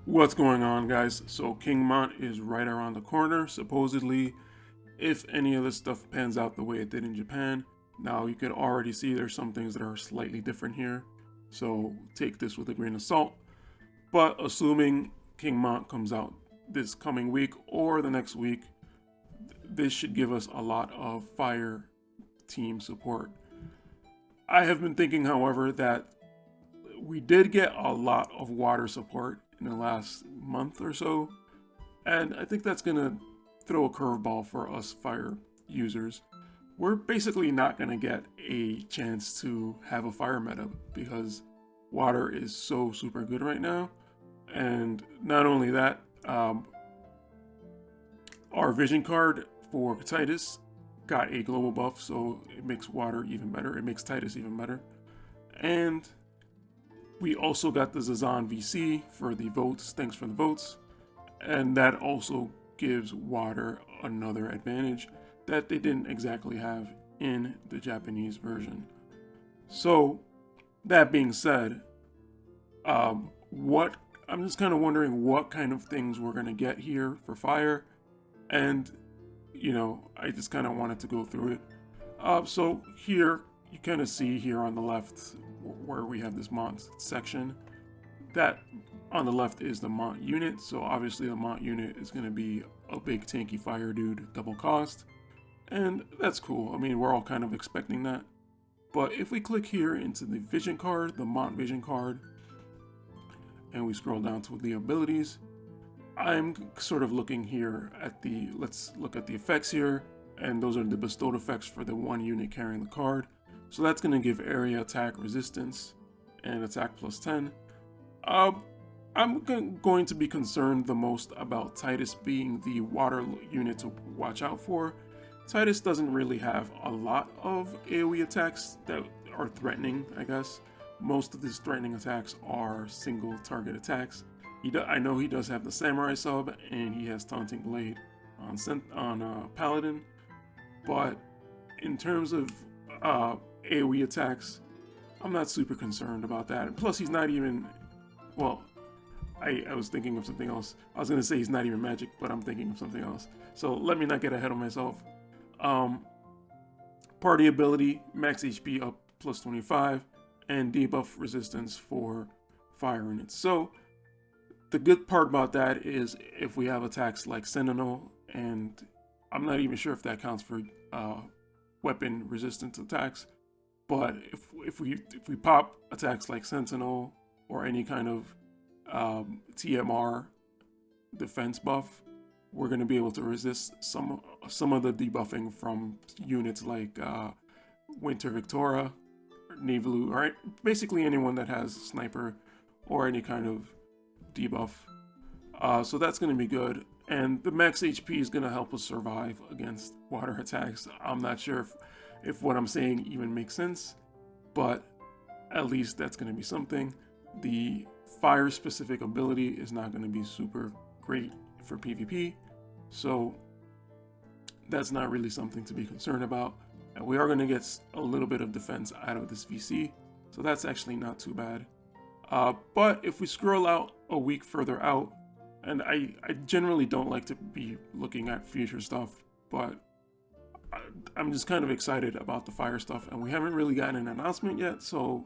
What's going on, guys? So King Mont is right around the corner, supposedly, if any of this stuff pans out the way it did in Japan. Now, you can already see there's some things that are slightly different here, so take this with a grain of salt. But assuming King Mont comes out this coming week or the next week, this should give us a lot of fire team support. I have been thinking, however, that we did get a lot of water support in the last month or so, and I think that's gonna throw a curveball for us fire users. We're basically not gonna get a chance to have a fire meta because water is so super good right now, and not only that, our vision card for Tidus got a global buff, so it makes water even better. It makes Tidus even better, and we also got the Zazan VC for the votes. Thanks for the votes. And that also gives water another advantage that they didn't exactly have in the Japanese version. So, that being said, what I'm just kind of wondering what kind of things we're gonna get here for fire, and I just kind of wanted to go through it. So here you kind of see here on the left where we have this Mont section. That on the left is the Mont unit, so obviously the Mont unit is going to be a big tanky fire dude, double cost, and that's cool. I mean, we're all kind of expecting that. But if we click here into the vision card, the Mont vision card, and we scroll down to the abilities, I'm sort of looking here at let's look at the effects here, and those are the bestowed effects for the one unit carrying the card. So that's going to give area attack resistance and attack plus 10. I'm going to be concerned the most about Tidus being the water unit to watch out for. Tidus doesn't really have a lot of AoE attacks that are threatening, I guess. Most of his threatening attacks are single target attacks. I know he does have the Samurai sub, and he has Taunting Blade on Paladin, but in terms of AoE attacks, I'm not super concerned about that. And plus, he's not even, well, I was thinking of something else. I was going to say he's not even magic, but I'm thinking of something else. So let me not get ahead of myself. Party ability, max HP up plus 25, and debuff resistance for fire units. So the good part about that is if we have attacks like Sentinel, and I'm not even sure if that counts for weapon resistance attacks, but if we pop attacks like Sentinel or any kind of TMR defense buff, we're going to be able to resist some of the debuffing from units like Winter Victoria, Navelu, or basically anyone that has sniper or any kind of debuff. So that's going to be good. And the max HP is going to help us survive against water attacks. I'm not sure if what I'm saying even makes sense, but at least that's going to be something. The fire specific ability is not going to be super great for PvP, so that's not really something to be concerned about. And we are going to get a little bit of defense out of this VC, so that's actually not too bad. But if we scroll out a week further out, and I generally don't like to be looking at future stuff, but I'm just kind of excited about the fire stuff, and we haven't really gotten an announcement yet, so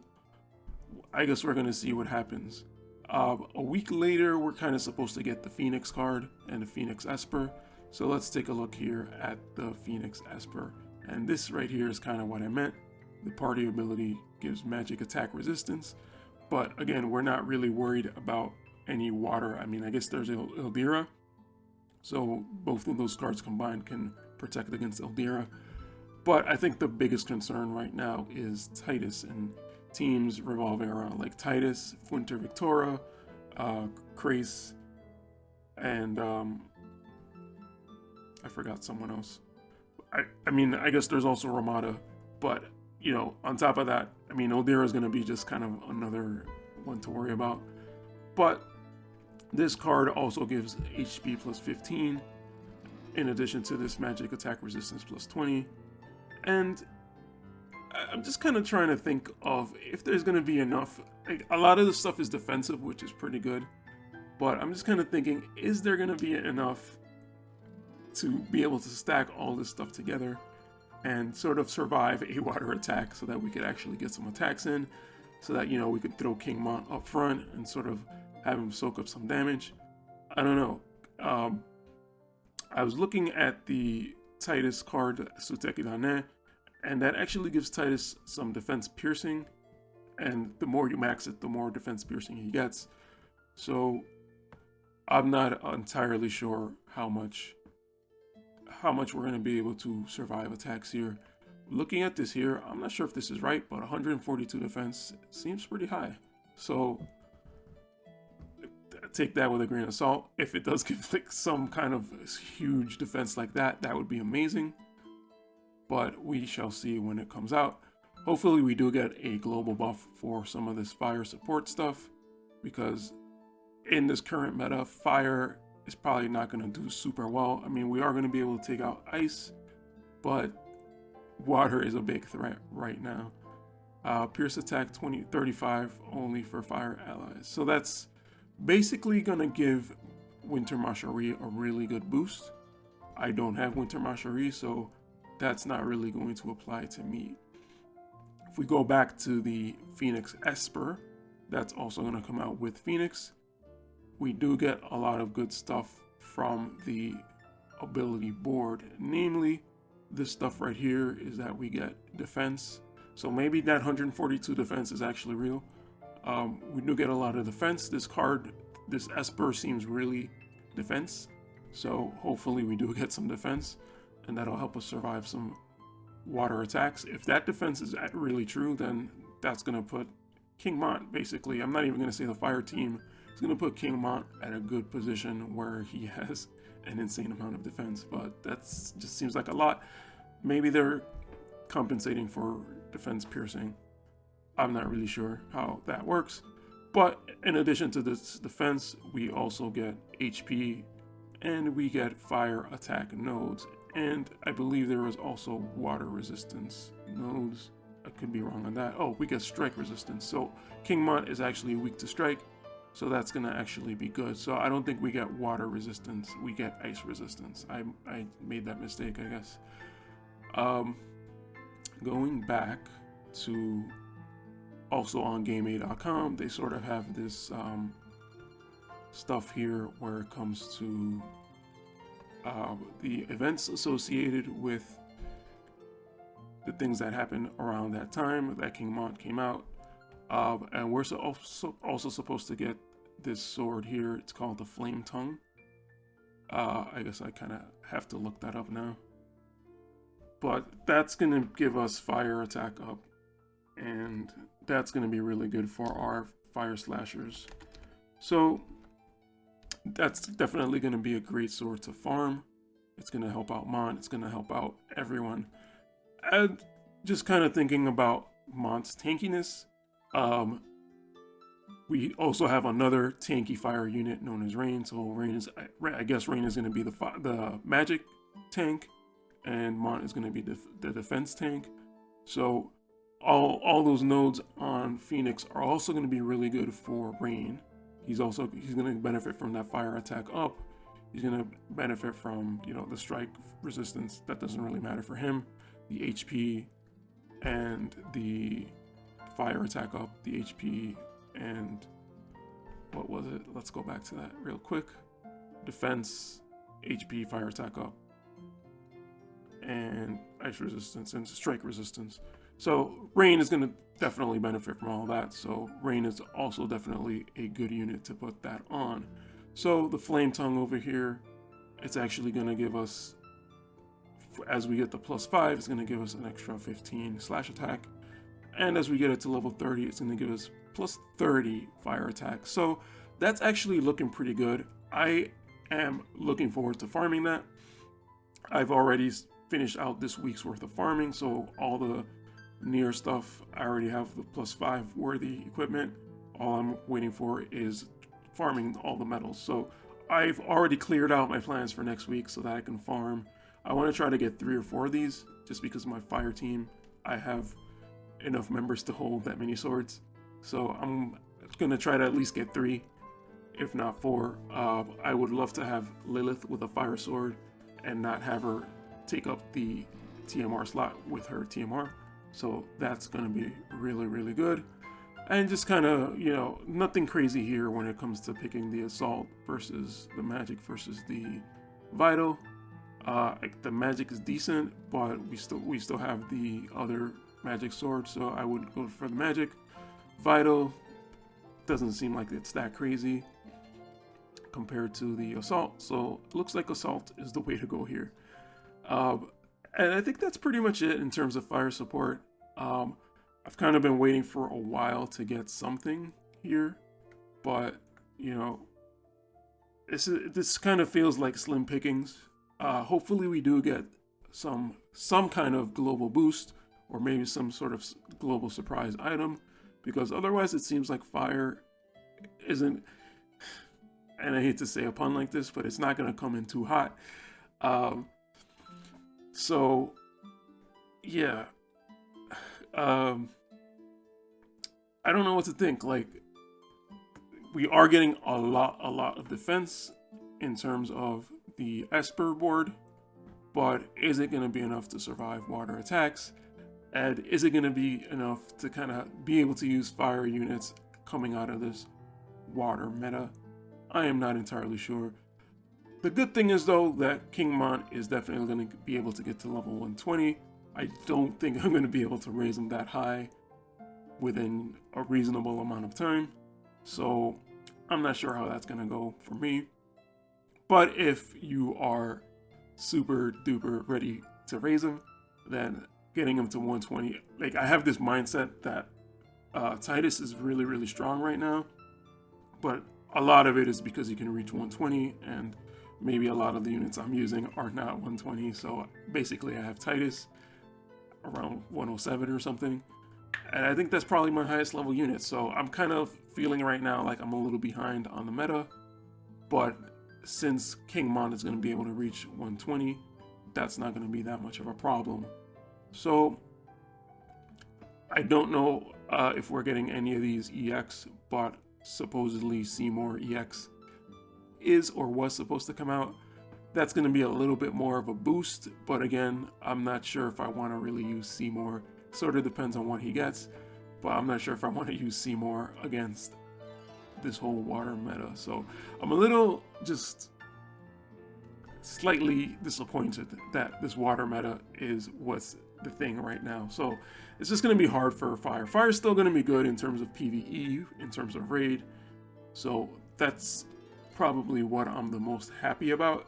I guess we're going to see what happens. A week later, we're kind of supposed to get the Phoenix card and the Phoenix Esper, so let's take a look here at the Phoenix Esper. And this right here is kind of what I meant. The party ability gives magic attack resistance, but again, we're not really worried about any water. I mean, I guess there's Ildira, so both of those cards combined can protect against Ildira. But I think the biggest concern right now is Tidus and teams revolving around like Tidus, Winter Victoria, Krace, and I forgot someone else. I mean, I guess there's also Ramada, but on top of that, I mean, Ildira is going to be just kind of another one to worry about. But this card also gives HP plus 15, in addition to this magic attack resistance plus 20. And I'm just kind of trying to think of if there's going to be enough. Like, a lot of the stuff is defensive, which is pretty good. But I'm just kind of thinking, is there going to be enough to be able to stack all this stuff together and sort of survive a water attack so that we could actually get some attacks in, so that, you know, we could throw King Mont up front and sort of have him soak up some damage. I don't know. I was looking at the Tidus card, Suteki Dane, and that actually gives Tidus some defense piercing, and the more you max it, the more defense piercing he gets. So I'm not entirely sure how much we're going to be able to survive attacks here. Looking at this here, I'm not sure if this is right, but 142 defense seems pretty high. So take that with a grain of salt. If it does give like some kind of huge defense like that, that would be amazing. But we shall see when it comes out. Hopefully we do get a global buff for some of this fire support stuff, because in this current meta, fire is probably not going to do super well. I mean, we are going to be able to take out ice, but water is a big threat right now. Pierce attack 35 only for fire allies. So that's basically going to give Winter Macherie a really good boost. I don't have Winter Macherie, so that's not really going to apply to me. If we go back to the Phoenix Esper, that's also going to come out with Phoenix. We do get a lot of good stuff from the ability board, namely this stuff right here is that we get defense. So maybe that 142 defense is actually real. We do get a lot of defense. This card, this Esper, seems really defense, so hopefully we do get some defense, and that'll help us survive some water attacks. If that defense is really true, then that's going to put King Mont, basically, I'm not even going to say the fire team, it's going to put King Mont at a good position where he has an insane amount of defense, but that just seems like a lot. Maybe they're compensating for defense piercing. I'm not really sure how that works. But in addition to this defense, we also get HP and we get fire attack nodes. And I believe there is also water resistance nodes. I could be wrong on that. Oh, we get strike resistance. So King Mont is actually weak to strike. So that's going to actually be good. So I don't think we get water resistance. We get ice resistance. I made that mistake, I guess. Going back to also on GameA.com, they sort of have this stuff here where it comes to the events associated with the things that happened around that time that King Mont came out. And we're also supposed to get this sword here. It's called the Flame Tongue. I guess I kind of have to look that up now. But that's going to give us fire attack up, and that's going to be really good for our fire slashers. So that's definitely going to be a great sword to farm. It's going to help out Mont. It's going to help out everyone. And just kind of thinking about Mont's tankiness, we also have another tanky fire unit known as Rain. So Rain is, I guess Rain is going to be the magic tank, and Mont is going to be the defense tank. So all those nodes on Phoenix are also going to be really good for Rain. He's going to benefit from that fire attack up. He's going to benefit from, you know, the strike resistance. That doesn't really matter for him. The HP and the fire attack up, the HP and what was it? Let's go back to that real quick. Defense, HP, fire attack up, and ice resistance and strike resistance. So Rain is going to definitely benefit from all that. So Rain is also definitely a good unit to put that on. So the Flame Tongue over here, it's actually going to give us, as we get the +5, it's going to give us an extra 15 slash attack. And as we get it to level 30, it's going to give us +30 fire attack. So that's actually looking pretty good. I am looking forward to farming that. I've already finished out this week's worth of farming, so all the near stuff, I already have the +5 worthy equipment. All I'm waiting for is farming all the metals. So I've already cleared out my plans for next week so that I can farm. I want to try to get 3 or 4 of these, just because my fire team, I have enough members to hold that many swords. So I'm going to try to at least get 3. if not 4. I would love to have Lilith with a fire sword and not have her take up the TMR slot with her TMR. So that's going to be really, really good. And just kind of, you know, nothing crazy here when it comes to picking the assault versus the magic versus the vital. The magic is decent, but we still have the other magic sword, so I would go for the magic. Vital doesn't seem like it's that crazy compared to the assault, so it looks like assault is the way to go here. And I think that's pretty much it in terms of fire support. I've kind of been waiting for a while to get something here, but you know, this kind of feels like slim pickings. Hopefully we do get some kind of global boost, or maybe some sort of global surprise item, because otherwise it seems like fire isn't, and I hate to say a pun like this, but it's not going to come in too hot. So yeah, I don't know what to think. Like, we are getting a lot of defense in terms of the Esper board, but is it going to be enough to survive water attacks? And is it going to be enough to kind of be able to use fire units coming out of this water meta? I am not entirely sure. The good thing is, though, that King Mont is definitely going to be able to get to level 120. I don't think I'm going to be able to raise him that high within a reasonable amount of time. So I'm not sure how that's going to go for me. But if you are super duper ready to raise him, then getting him to 120, like, I have this mindset that Tidus is really, really strong right now, but a lot of it is because he can reach 120, and maybe a lot of the units I'm using are not 120. So basically I have Tidus around 107 or something, and I think that's probably my highest level unit. So I'm kind of feeling right now like I'm a little behind on the meta, but since King Mont is going to be able to reach 120, that's not going to be that much of a problem. So I don't know if we're getting any of these EX, but supposedly Seymour EX is or was supposed to come out. That's going to be a little bit more of a boost, but again, I'm not sure if I want to really use Seymour. Sort of depends on what he gets, but I'm not sure if I want to use Seymour against this whole water meta. So I'm a little just slightly disappointed that this water meta is what's the thing right now. So it's just going to be hard for Fire. Fire's still going to be good in terms of PvE, in terms of raid. So that's probably what I'm the most happy about.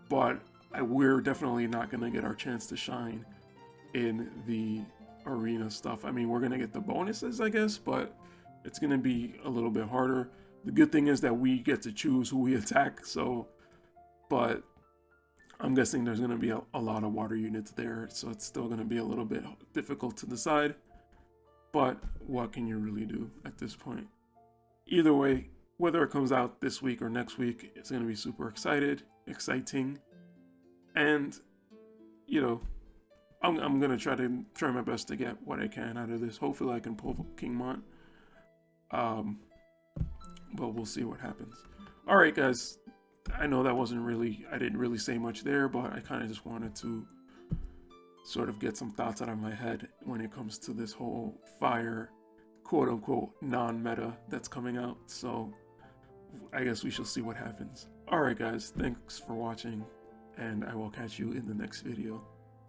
But we're definitely not going to get our chance to shine in the arena stuff. I mean, we're going to get the bonuses, I guess, but it's going to be a little bit harder. The good thing is that we get to choose who we attack, so, but I'm guessing there's going to be a lot of water units there, so it's still going to be a little bit difficult to decide. But what can you really do at this point? Either way, whether it comes out this week or next week, it's going to be super exciting. And, you know, I'm going to try my best to get what I can out of this. Hopefully I can pull King Mont. But we'll see what happens. All right, guys. I know that I didn't really say much there, but I kind of just wanted to sort of get some thoughts out of my head when it comes to this whole Fire, quote unquote, non-meta that's coming out. So I guess we shall see what happens. All right, guys. Thanks for watching, and I will catch you in the next video.